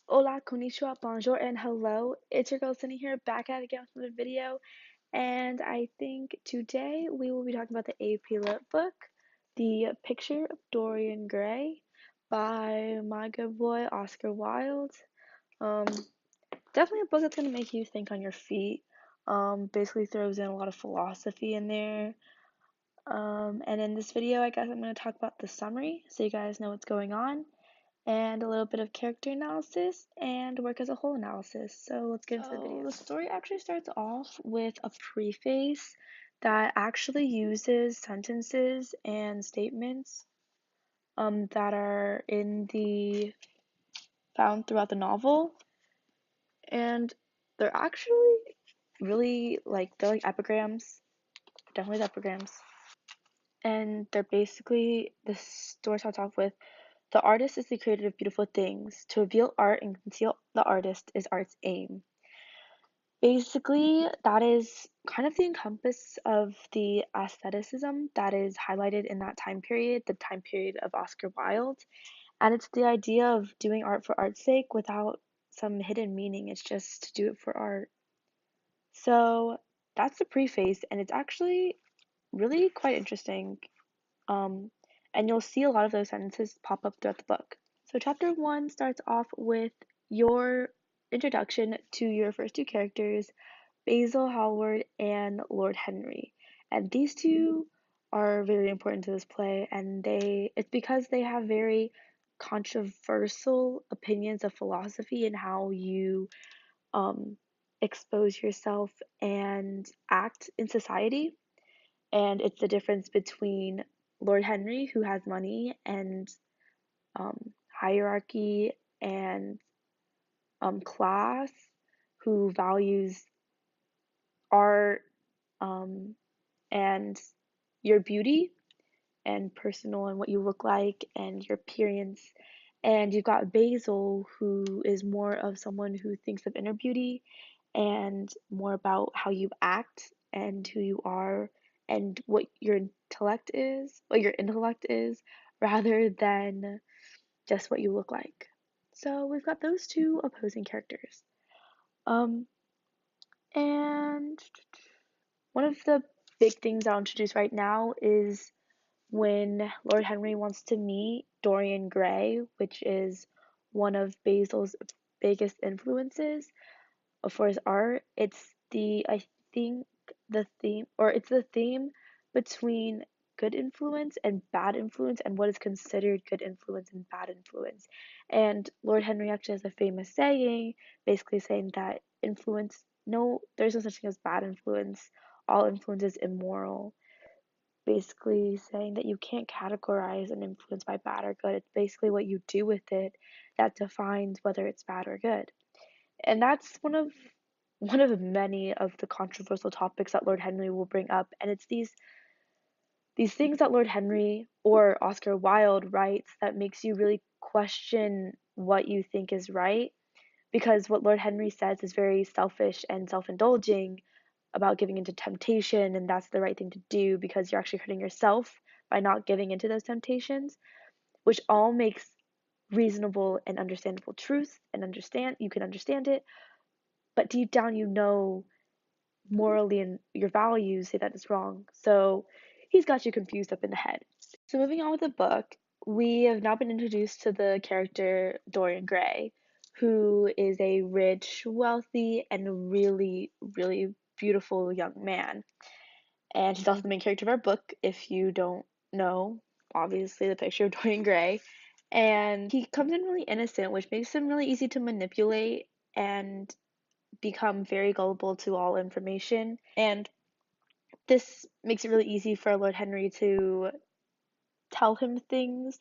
Hola, konnichiwa, bonjour, and hello. It's your girl Sunny here, back at it again with another video. And I think today we will be talking about the AP Lit book, The Picture of Dorian Gray by my good boy Oscar Wilde. Um, Definitely a book that's gonna make you think on your feet. Basically throws in a lot of philosophy in there. And in this video, I guess I'm gonna talk about the summary so you guys know what's going on and a little bit of character analysis and work as a whole analysis. So let's get into the video. The story actually starts off with a preface that actually uses sentences and statements that are found throughout the novel, and they're actually really they're like epigrams, definitely epigrams, and they're basically the story starts off with: the artist is the creator of beautiful things. To reveal art and conceal the artist is art's aim. Basically, that is kind of the encompass of the aestheticism that is highlighted in that time period, the time period of Oscar Wilde. And it's the idea of doing art for art's sake without some hidden meaning. It's just to do it for art. So that's the preface, and it's actually really quite interesting. Um, and you'll see a lot of those sentences pop up throughout the book. So, chapter one starts off with your introduction to your first two characters, Basil Hallward and Lord Henry. And these two are very important to this play, and it's because they have very controversial opinions of philosophy and how you um, expose yourself and act in society. And it's the difference between Lord Henry, who has money and hierarchy and class, who values art um, and your beauty and personal and what you look like and your appearance. And you've got Basil, who is more of someone who thinks of inner beauty and more about how you act and who you are and what your intellect is, rather than just what you look like. So we've got those two opposing characters. Um, and one of the big things I'll introduce right now is when Lord Henry wants to meet Dorian Gray, which is one of Basil's biggest influences for his art. I think it's the theme between good influence and bad influence, and what is considered good influence and bad influence. And Lord Henry actually has a famous saying, basically saying that there's no such thing as bad influence. All influence is immoral. Basically saying that you can't categorize an influence by bad or good. It's basically what you do with it that defines whether it's bad or good. And that's one of many of the controversial topics that Lord Henry will bring up. And it's these things that Lord Henry or Oscar Wilde writes that makes you really question what you think is right, because what Lord Henry says is very selfish and self-indulging about giving into temptation, and that's the right thing to do because you're actually hurting yourself by not giving into those temptations, which all makes reasonable and understandable truth, and you can understand it, but deep down morally and your values say that it's wrong. So he's got you confused up in the head. So moving on with the book, we have now been introduced to the character Dorian Gray, who is a rich, wealthy, and really, really beautiful young man. And he's also the main character of our book, if you don't know, obviously, the picture of Dorian Gray. And he comes in really innocent, which makes him really easy to manipulate and become very gullible to all information. And this makes it really easy for Lord Henry to tell him things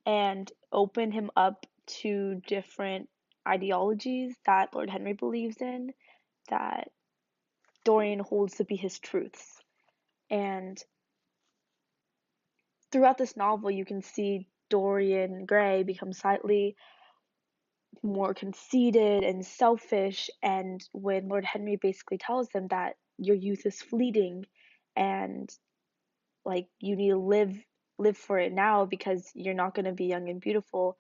and open him up to different ideologies that Lord Henry believes in, that Dorian holds to be his truths. And throughout this novel, you can see Dorian Gray become slightly more conceited and selfish. And when Lord Henry basically tells him that your youth is fleeting and you need to live for it now because you're not going to be young and beautiful,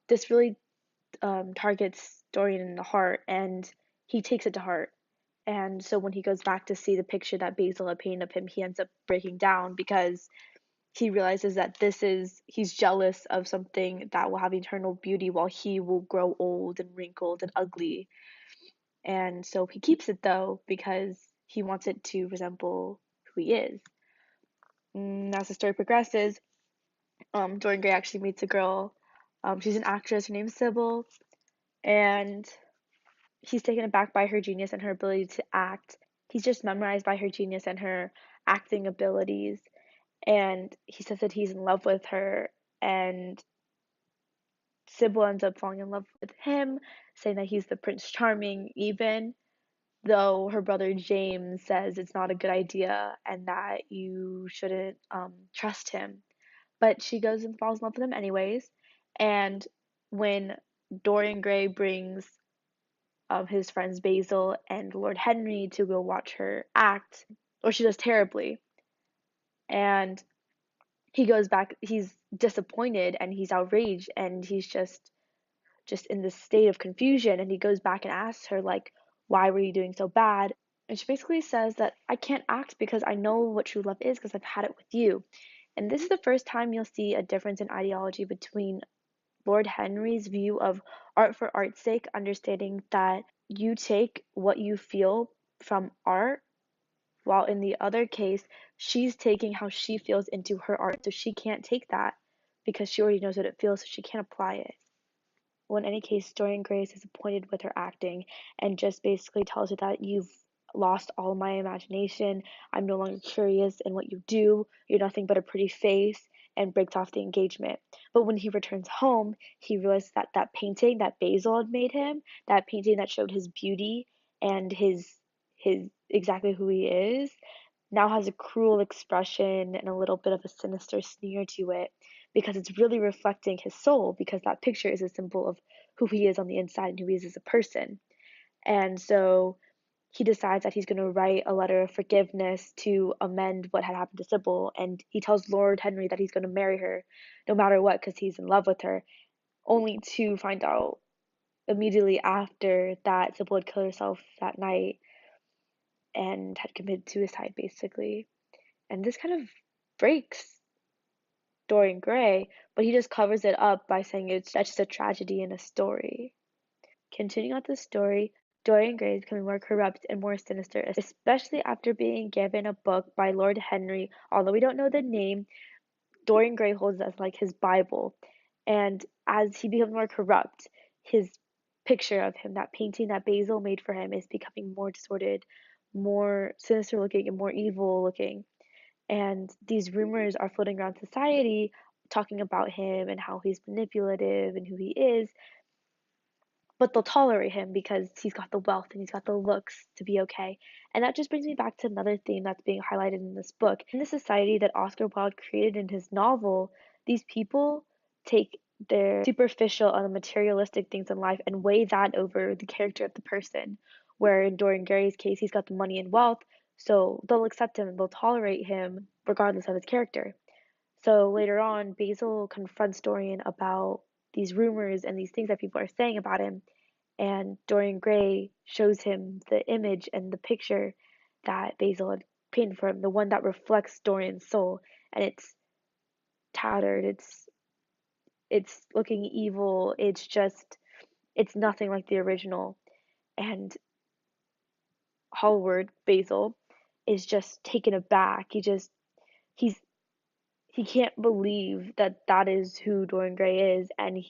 this really targets Dorian in the heart, and he takes it to heart. And so when he goes back to see the picture that Basil had painted of him, he ends up breaking down because he realizes that he's jealous of something that will have eternal beauty while he will grow old and wrinkled and ugly. And so he keeps it though because he wants it to resemble who he is. As the story progresses, Dorian Gray actually meets a girl. She's an actress. Her name's Sybil, and he's taken aback by her genius and her ability to act. He's just memorized by her genius and her acting abilities. And he says that he's in love with her, and Sybil ends up falling in love with him, saying that he's the Prince Charming, even though her brother James says it's not a good idea and that you shouldn't trust him. But she goes and falls in love with him anyways. And when Dorian Gray brings his friends Basil and Lord Henry to go watch her act, or she does terribly, and he goes back, he's disappointed and he's outraged and he's just in this state of confusion, and he goes back and asks her like, why were you doing so bad? And she basically says that I can't act because I know what true love is because I've had it with you. And this is the first time you'll see a difference in ideology between Lord Henry's view of art for art's sake, understanding that you take what you feel from art, while in the other case, she's taking how she feels into her art, so she can't take that because she already knows what it feels, so she can't apply it. Well, in any case, Dorian Gray is disappointed with her acting and just basically tells her that you've lost all my imagination. I'm no longer curious in what you do. You're nothing but a pretty face, and breaks off the engagement. But when he returns home, he realizes that that painting that Basil had made him, that painting that showed his beauty and his exactly who he is, now has a cruel expression and a little bit of a sinister sneer to it because it's really reflecting his soul, because that picture is a symbol of who he is on the inside and who he is as a person. And so he decides that he's going to write a letter of forgiveness to amend what had happened to Sybil, and he tells Lord Henry that he's going to marry her no matter what because he's in love with her, only to find out immediately after that Sybil had killed herself that night and had committed suicide basically. And this kind of breaks Dorian Gray, but he just covers it up by saying that's just a tragedy in a story. Continuing on the story, Dorian Gray is becoming more corrupt and more sinister, especially after being given a book by Lord Henry. Although we don't know the name, Dorian Gray holds it as like his Bible. And as he becomes more corrupt, his picture of him, that painting that Basil made for him, is becoming more distorted, more sinister looking, and more evil looking. And these rumors are floating around society talking about him and how he's manipulative and who he is, but they'll tolerate him because he's got the wealth and he's got the looks to be okay. And that just brings me back to another theme that's being highlighted in this book. In the society that Oscar Wilde created in his novel, these people take their superficial and materialistic things in life and weigh that over the character of the person. Where in Dorian Gray's case, he's got the money and wealth, so they'll accept him and they'll tolerate him regardless of his character. So later on, Basil confronts Dorian about these rumors and these things that people are saying about him, and Dorian Gray shows him the image and the picture that Basil had painted for him, the one that reflects Dorian's soul, and it's tattered, it's looking evil, it's nothing like the original. And Hallward Basil is just taken aback. He's he can't believe that that is who Dorian Gray is, and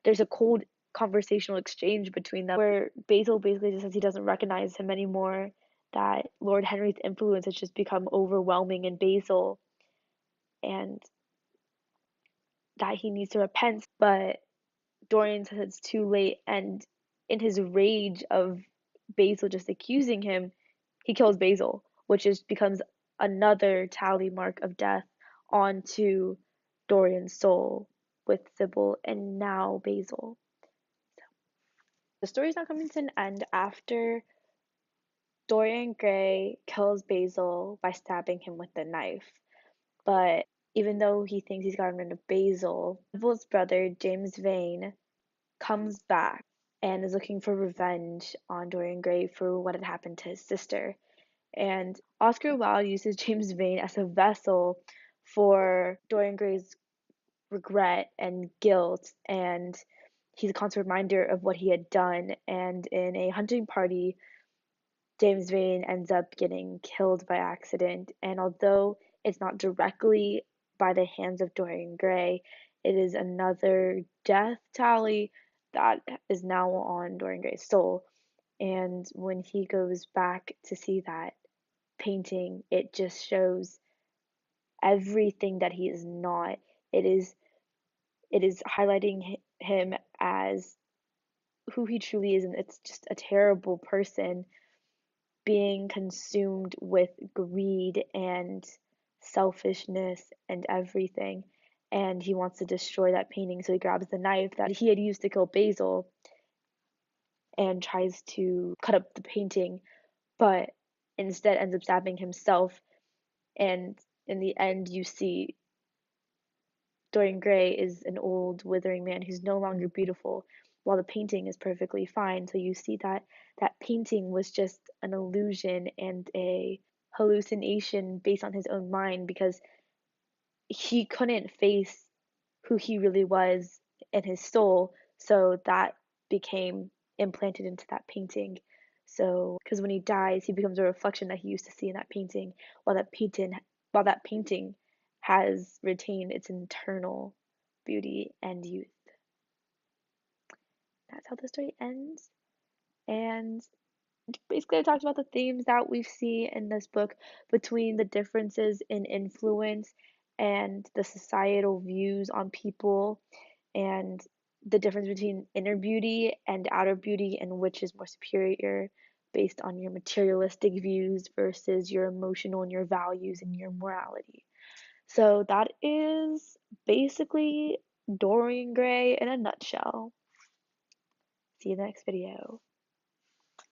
there's a cold conversational exchange between them where Basil basically just says he doesn't recognize him anymore, that Lord Henry's influence has just become overwhelming in Basil, and that he needs to repent, but Dorian says it's too late, and in his rage of Basil just accusing him, he kills Basil, which becomes another tally mark of death onto Dorian's soul with Sybil and now Basil. The story's not coming to an end after Dorian Gray kills Basil by stabbing him with a knife. But even though he thinks he's gotten rid of Basil, Sybil's brother, James Vane, comes back and is looking for revenge on Dorian Gray for what had happened to his sister. And Oscar Wilde uses James Vane as a vessel for Dorian Gray's regret and guilt, and he's a constant reminder of what he had done. And in a hunting party, James Vane ends up getting killed by accident. And although it's not directly by the hands of Dorian Gray, it is another death tally that is now on Dorian Gray's soul. And when he goes back to see that painting, it just shows everything that he is not. It is it is highlighting him as who he truly is, and it's just a terrible person being consumed with greed and selfishness and everything. And he wants to destroy that painting, so he grabs the knife that he had used to kill Basil and tries to cut up the painting, but instead ends up stabbing himself. And in the end, you see Dorian Gray is an old, withering man who's no longer beautiful, while the painting is perfectly fine. So you see that that painting was just an illusion and a hallucination based on his own mind, because he couldn't face who he really was in his soul. So that became implanted into that painting. So, because when he dies, he becomes a reflection that he used to see in that painting, while that painting has retained its internal beauty and youth. That's how the story ends. And basically, I talked about the themes that we see in this book between the differences in influence and the societal views on people, and the difference between inner beauty and outer beauty, and which is more superior based on your materialistic views versus your emotional and your values and your morality. So that is basically Dorian Gray in a nutshell. See you in the next video.